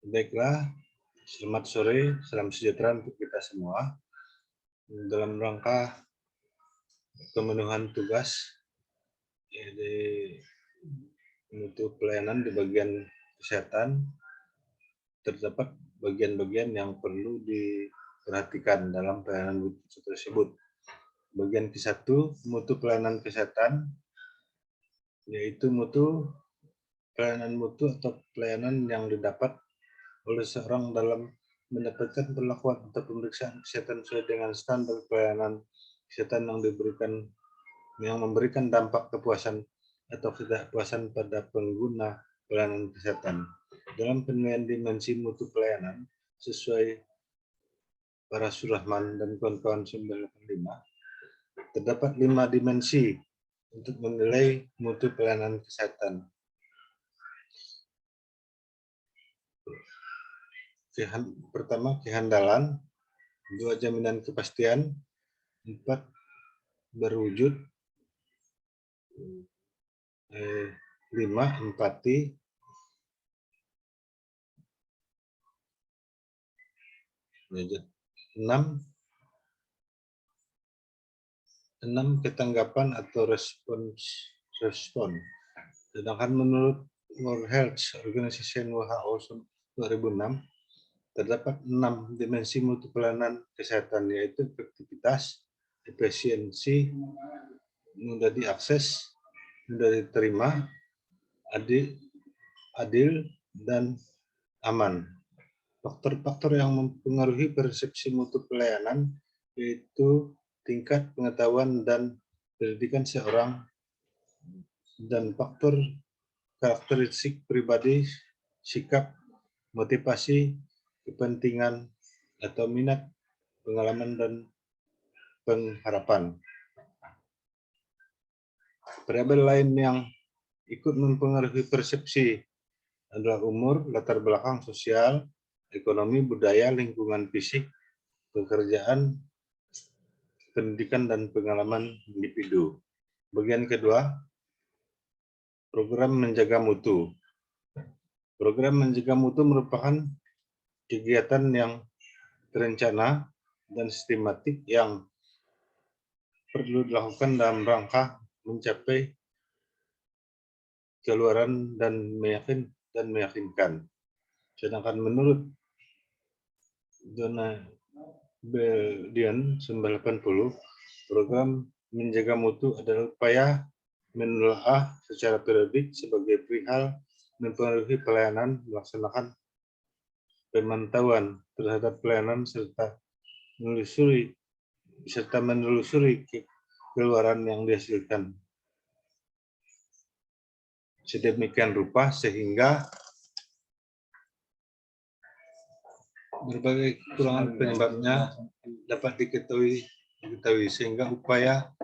Baiklah, selamat sore, salam sejahtera untuk kita semua. Dalam rangka pemenuhan tugas di mutu pelayanan di bagian kesehatan, terdapat bagian-bagian yang perlu diperhatikan dalam pelayanan mutu tersebut. Bagian ke-1, mutu pelayanan kesehatan, yaitu pelayanan mutu atau pelayanan yang didapat oleh seorang dalam mendapatkan perlakuan atau pemeriksaan kesehatan sesuai dengan standar pelayanan kesehatan yang memberikan dampak kepuasan atau ketidakpuasan pada pengguna pelayanan kesehatan. Dalam penilaian dimensi mutu pelayanan sesuai para Surahman dan kawan-kawan 985, terdapat 5 dimensi untuk menilai mutu pelayanan kesehatan. Pertama, kehandalan. 2, jaminan kepastian. 4, berwujud. 5, empati. 6, ketanggapan atau respon. Sedangkan menurut World Health Organization WHO 2006, terdapat 6 dimensi mutu pelayanan kesehatan, yaitu efektivitas, efisiensi, mudah diakses, mudah diterima, adil, dan aman. Faktor-faktor yang mempengaruhi persepsi mutu pelayanan yaitu tingkat pengetahuan dan pendidikan seorang dan faktor karakteristik pribadi, sikap, motivasi, kepentingan, atau minat, pengalaman, dan pengharapan. Variabel lain yang ikut mempengaruhi persepsi adalah umur, latar belakang sosial, ekonomi, budaya, lingkungan fisik, pekerjaan, pendidikan, dan pengalaman individu. Bagian kedua, program menjaga mutu. Program menjaga mutu merupakan kegiatan yang terencana dan sistematik yang perlu dilakukan dalam rangka mencapai keluaran dan meyakinkan. Sedangkan menurut Donna Beldian 980, program menjaga mutu adalah upaya menelaah secara periodik sebagai perihal mempengaruhi pelayanan, melaksanakan pemantauan terhadap pelayanan serta menelusuri keluaran yang dihasilkan. Sedemikian rupa sehingga berbagai kekurangan penyebabnya dapat diketahui sehingga upaya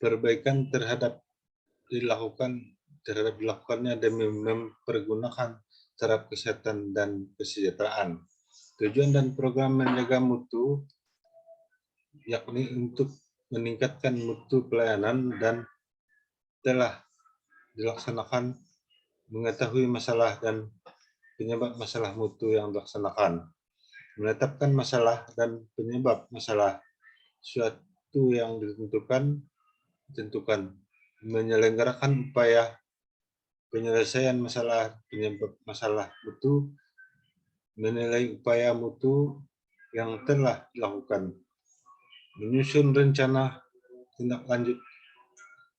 perbaikan dilakukannya demi mempergunakan taraf kesehatan dan kesejahteraan. Tujuan dan program menjaga mutu yakni untuk meningkatkan mutu pelayanan dan telah dilaksanakan, mengetahui masalah dan penyebab masalah mutu yang dilaksanakan, menetapkan masalah dan penyebab masalah suatu yang ditentukan, menyelenggarakan upaya penyelesaian masalah penyebab masalah mutu, menilai upaya mutu yang telah dilakukan, menyusun rencana tindak lanjut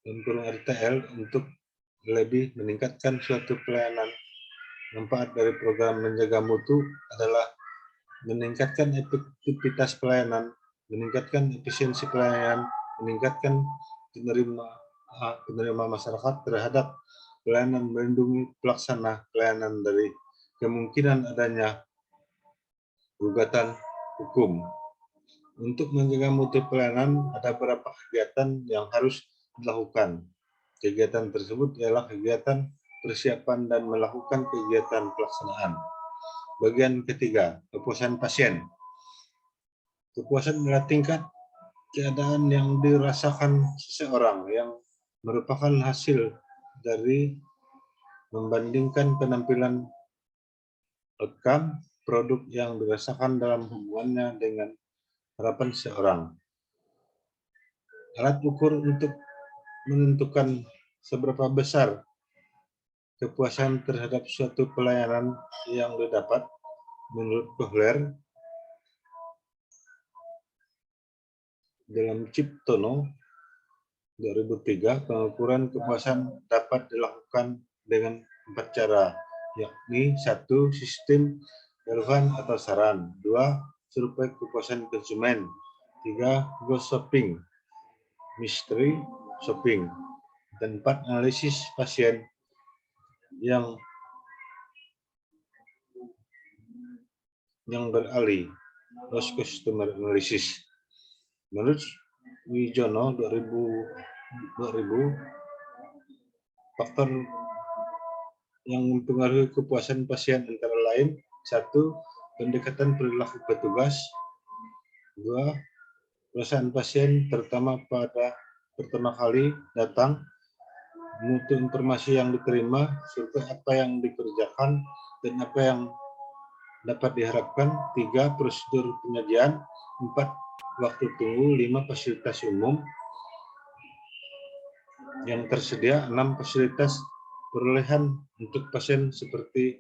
RTL untuk lebih meningkatkan suatu pelayanan. Manfaat dari program menjaga mutu adalah meningkatkan efektivitas pelayanan, meningkatkan efisiensi pelayanan, meningkatkan penerima masyarakat terhadap pelayanan, melindungi pelaksana pelayanan dari kemungkinan adanya gugatan hukum. Untuk menjaga mutu pelayanan ada beberapa kegiatan yang harus dilakukan. Kegiatan tersebut ialah kegiatan persiapan dan melakukan kegiatan pelaksanaan. Bagian ketiga, kepuasan pasien. Kepuasan adalah tingkat keadaan yang dirasakan seseorang yang merupakan hasil dari membandingkan penampilan outcome, produk yang dirasakan dalam hubungannya dengan harapan seorang. Alat ukur untuk menentukan seberapa besar kepuasan terhadap suatu pelayanan yang didapat menurut Kohler dalam Ciptono 2003, pengukuran kepuasan dapat dilakukan dengan 4 cara, yakni 1. Sistem relevan atau saran, 2. Survei kepuasan konsumen, 3. Ghost shopping, mystery shopping, dan 4. Analisis pasien yang beralih, lost customer analysis. Menurut Wijono 2000, faktor yang mempengaruhi kepuasan pasien antara lain 1. Pendekatan perilaku petugas, 2. Perasaan pasien terutama pada pertama kali datang, mutu informasi yang diterima, serta apa yang dikerjakan dan apa yang dapat diharapkan, 3. Prosedur penyajian, 4. Waktu tunggu, 5. Fasilitas umum yang tersedia, 6. Fasilitas perolehan untuk pasien seperti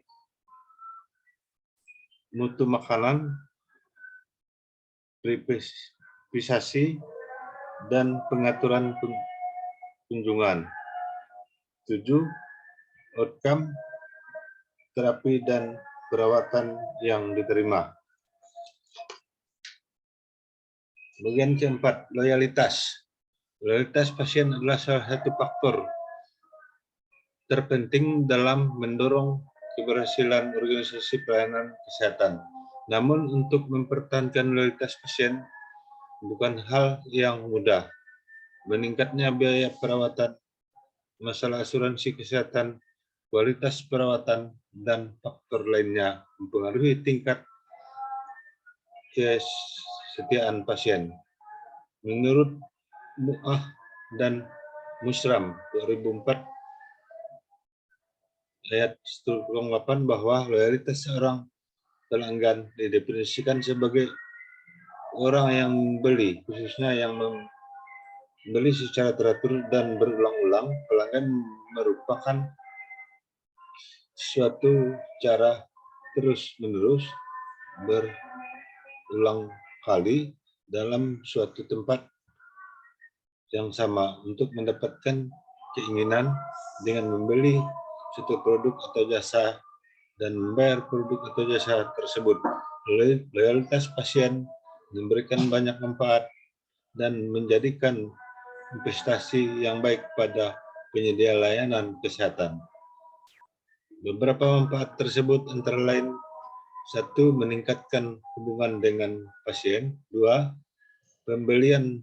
mutu makanan, privatisasi, dan pengaturan kunjungan. 7. Outcome, terapi dan perawatan yang diterima. Bagian keempat, loyalitas. Loyalitas pasien adalah salah satu faktor terpenting dalam mendorong keberhasilan organisasi pelayanan kesehatan. Namun untuk mempertahankan loyalitas pasien bukan hal yang mudah. Meningkatnya biaya perawatan, masalah asuransi kesehatan, kualitas perawatan, dan faktor lainnya mempengaruhi tingkat kesetiaan pasien. Menurut Mu'ah dan Musram 2004 ayat 8 bahwa loyalitas seorang pelanggan didefinisikan sebagai orang yang membeli, khususnya yang membeli secara teratur dan berulang-ulang. Pelanggan merupakan suatu cara terus-menerus berulang kali dalam suatu tempat yang sama untuk mendapatkan keinginan dengan membeli suatu produk atau jasa dan membayar produk atau jasa tersebut. Loyalitas pasien memberikan banyak manfaat dan menjadikan investasi yang baik pada penyedia layanan kesehatan. Beberapa manfaat tersebut antara lain: 1. Meningkatkan hubungan dengan pasien, 2. Pembelian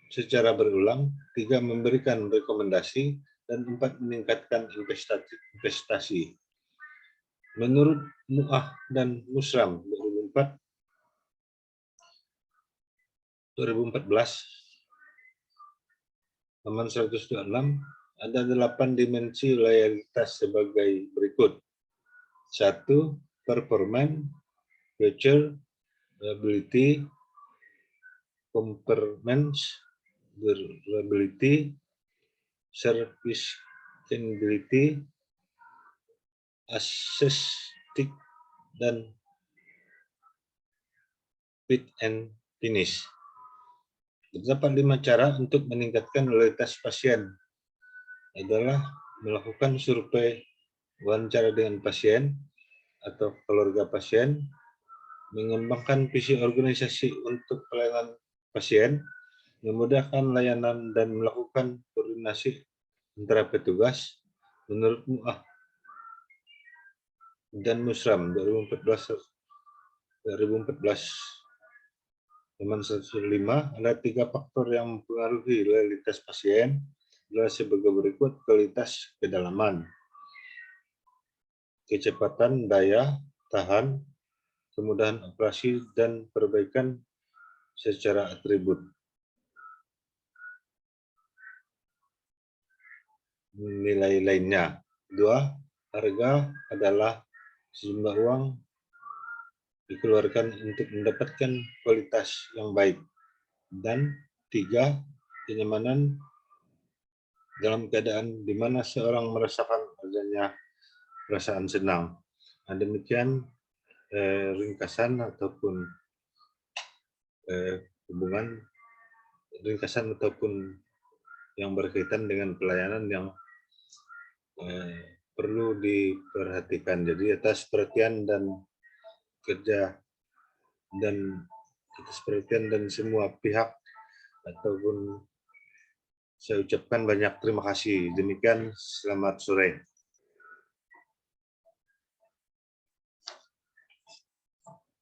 secara berulang, 3. Memberikan rekomendasi, dan 4. Meningkatkan investasi. Menurut Mu'ah dan Musram 2014, halaman 126, ada 8 dimensi loyalitas sebagai berikut. 1. Performance, future, reliability, compliance, durability, serviceability, aesthetic, dan fit and finish. Terdapat 5 cara untuk meningkatkan loyalitas pasien, adalah melakukan survei wawancara dengan pasien atau keluarga pasien, mengembangkan visi organisasi untuk pelayanan pasien, memudahkan layanan, dan melakukan koordinasi antara petugas. Menurut Mu'ah dan Musram 2014 halaman 105, ada 3 faktor yang mempengaruhi loyalitas pasien, adalah sebagai berikut: kualitas kedalaman, kecepatan daya tahan, kemudahan operasi, dan perbaikan secara atribut. Nilai lainnya: 2. Harga adalah sejumlah uang dikeluarkan untuk mendapatkan kualitas yang baik. Dan 3, kenyamanan dalam keadaan di mana seorang merasakan adanya perasaan senang. Nah, demikian ringkasan ataupun yang berkaitan dengan pelayanan yang perlu diperhatikan. Jadi atas perhatian dan semua pihak ataupun saya ucapkan banyak terima kasih. Demikian, selamat sore.